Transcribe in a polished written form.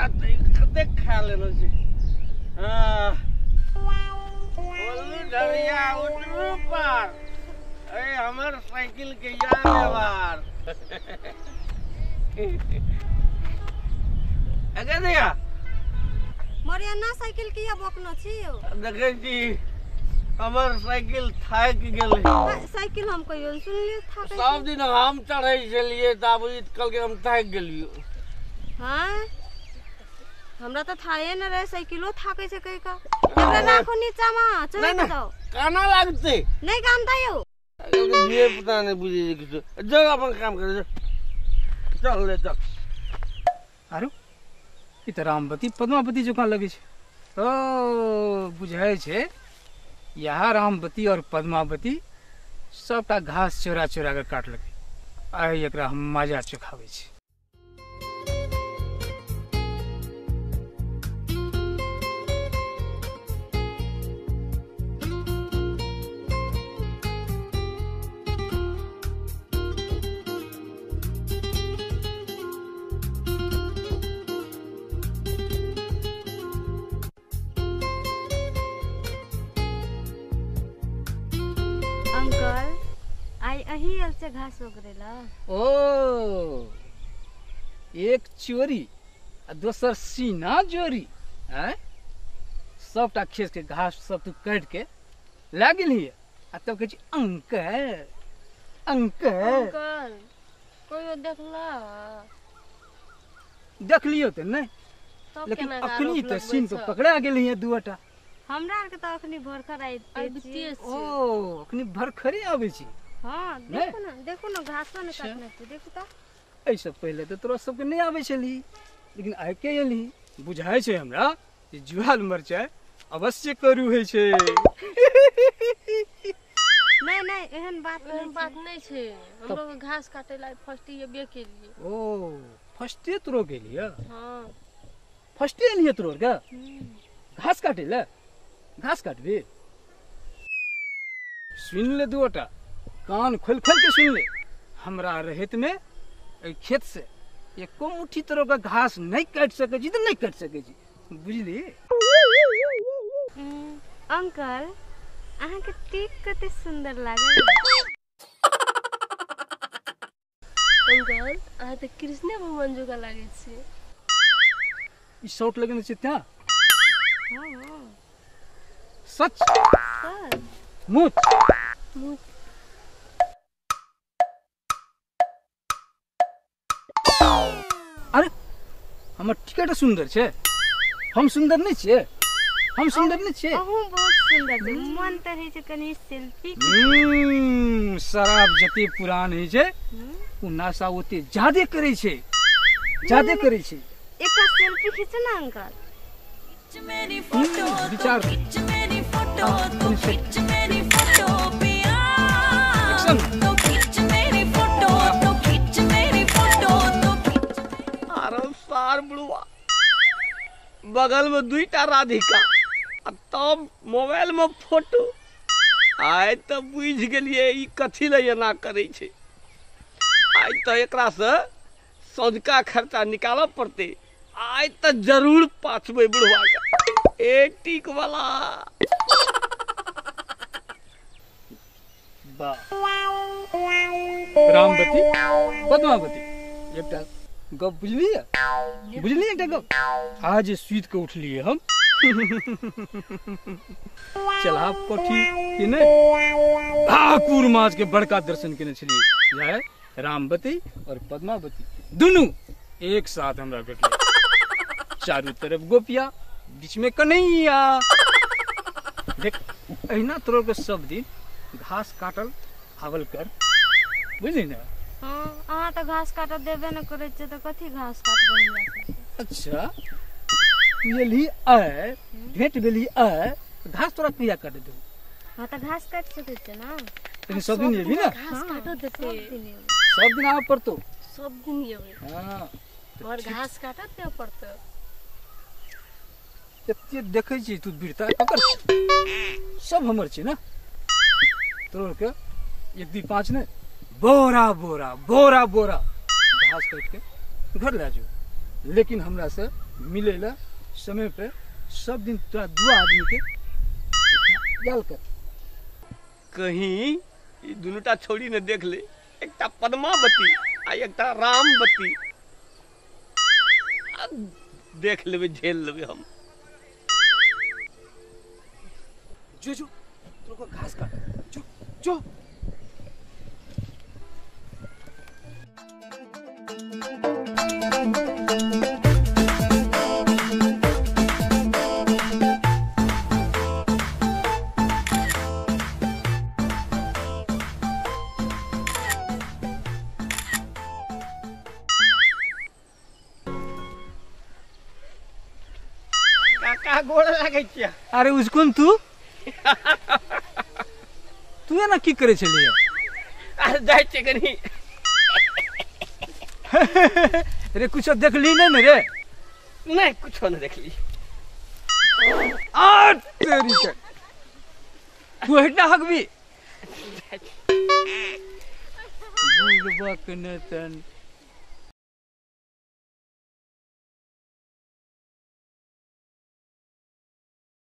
देख खा लेना छी। बोलू ढरिया उठू पार। अरे हमर साइकिल के याद व्यवहार। अगे दिया मरिया ना साइकिल किया बकनो छियो। देखे छी हमर साइकिल थाक गेल। साइकिल हम कहियो सुनलिए थाक। सब दिन हम चढ़ै छलिए तब कल के हम थाक गेलियो। हां हमरा तो थाए न रहे साइकिलो थाके से कहि का। एकरा नाखो नीचा मा चढ़ जाओ। काना लागते नहीं काम दायो। ये पता नहीं बुझे किछो। जो अपन काम करे चल ले चल। आरो ई त रामवती पद्मावती जका लगे छै। ओ बुझाय छै यहाँ रामवती और पद्मावती सबटा घास चोरा चोरा के काटलकै। आइ एकरा हम मजा चखाबै छी। अंकल आई अही अल से घास ओकरेला। ओ एक चोरी आ दोसर सीना जोरी। सबटा खेस के घास सब तू काट के ला गेलिए आ तब कहे छी अंकल अंकल। अंकल कोई देखला देख लियो त नहीं, लेकिन अखनी त सीन तो पकड़ा गेलिए दुटा। हमरा आर के त अखनी भरखर आइते छी। ओ अखनी भरखरे आबै छी। हां देखो ना घासो ने काटने छी देखू त। ऐसे पहले तो तोरा सबके नहीं आवे छली, लेकिन आइ के एली बुझाय छै हमरा जे जुआल मरचाई अवश्य करू है छे। नहीं एहन बात नहीं छे। हम लोग घास काटे ला फर्स्ट ये के लिए। ओ फर्स्टे तोरो के लिए? हां फर्स्टे लिए तोरो का घास काटे ला। घास काटबे सुन ले दुटा कान खोल खोल के सुन ले। हमरा रहत में ए खेत से एको मुट्ठी तरह का घास नहीं काट सके जी, तो नहीं काट सके जी, बुझली? अंकल अहाँ के टीक कते सुंदर लागे। अंकल अहाँ तो कृष्ण भगवान जोगा लागे छे। ई शॉट लगने छै त्या? हां सच सर मुत अरे हमर टिकट सुंदर छे। हम सुंदर नहीं छे? हम सुंदर नहीं छे? अहू बहुत सुंदर छे। मन त है जे कनी सेल्फी शराब जते पुरान है छे उ नशा ओते ज्यादा करे छे, ज्यादा करे छे। एकटा सेल्फी खींच ना अंकल। मेरी फोटो विचार खींच मेरी फोटो तो खींच मेरी फोटो पिया तो खींच मेरी फोटो तो खींच मेरी फोटो तो खींच। अरे सार बुढ़वा बगल में दुईटा राधिका तब मोबाइल में फोटो। आइ तो बुझ गेलिए ई कथी ले एना करे छे। आइ तो एकरा से सौदका खर्चा निकाल पड़ते। आज तो जरूर पाछबे बुढ़वा का ए टीक वाला। रामवती पद्मावती एकटा गप बुझलिए? बुझलिए एकटा गप? आज सुइत के उठलिए हम। चला पठी कि नहीं ठाकुर माज के बड़का दर्शन केने छलिए। जाय रामवती और पद्मावती दोनों एक साथ हमरा भेटले। चारों तरफ गोपिया, बीच में कन्हैया। देख अहिना तोरो के सब दिन घास काटल आवल कर, बुझली ना? हां अहाँ तो घास काट देबे न करे छे तो कथी घास काटबे हमरा। अच्छा तू एली आए भेट गेली आए घास तोरा किया काट दे? हां तो घास काट सके छे ना। लेकिन सब दिन एबी ना? घास काट देते सब दिन आवे पड़तो? सब दिन एबे। हां और घास काटत दे पड़तो। एते देखै छी तू वीरता पकड़ सब हमर छी ना। तोर के एक दी पांच ने बोरा बोरा बोरा बोरा घास काट के घर ले जो। लेकिन हमरा से मिलेला समय पे सब दिन तोरा दू आदमी के जाल कर। कहीं ई दुनुटा छोड़ी ने देख ले, एकटा पद्मावती आ एकटा रामवती। आ देख लेबे, झेल लेबे हम। जो जो तेरे को घास काट, जो जो। काका गोड़ लागे छिया। अरे उसकुन तू तू एना की करे छलिए? आ जाय छै कनी। रे कुछ देखली नहीं न रे? नहीं कुछो नहीं देखली। आ तेरी के तू हेटा हकबी बुढ़बा के ने तन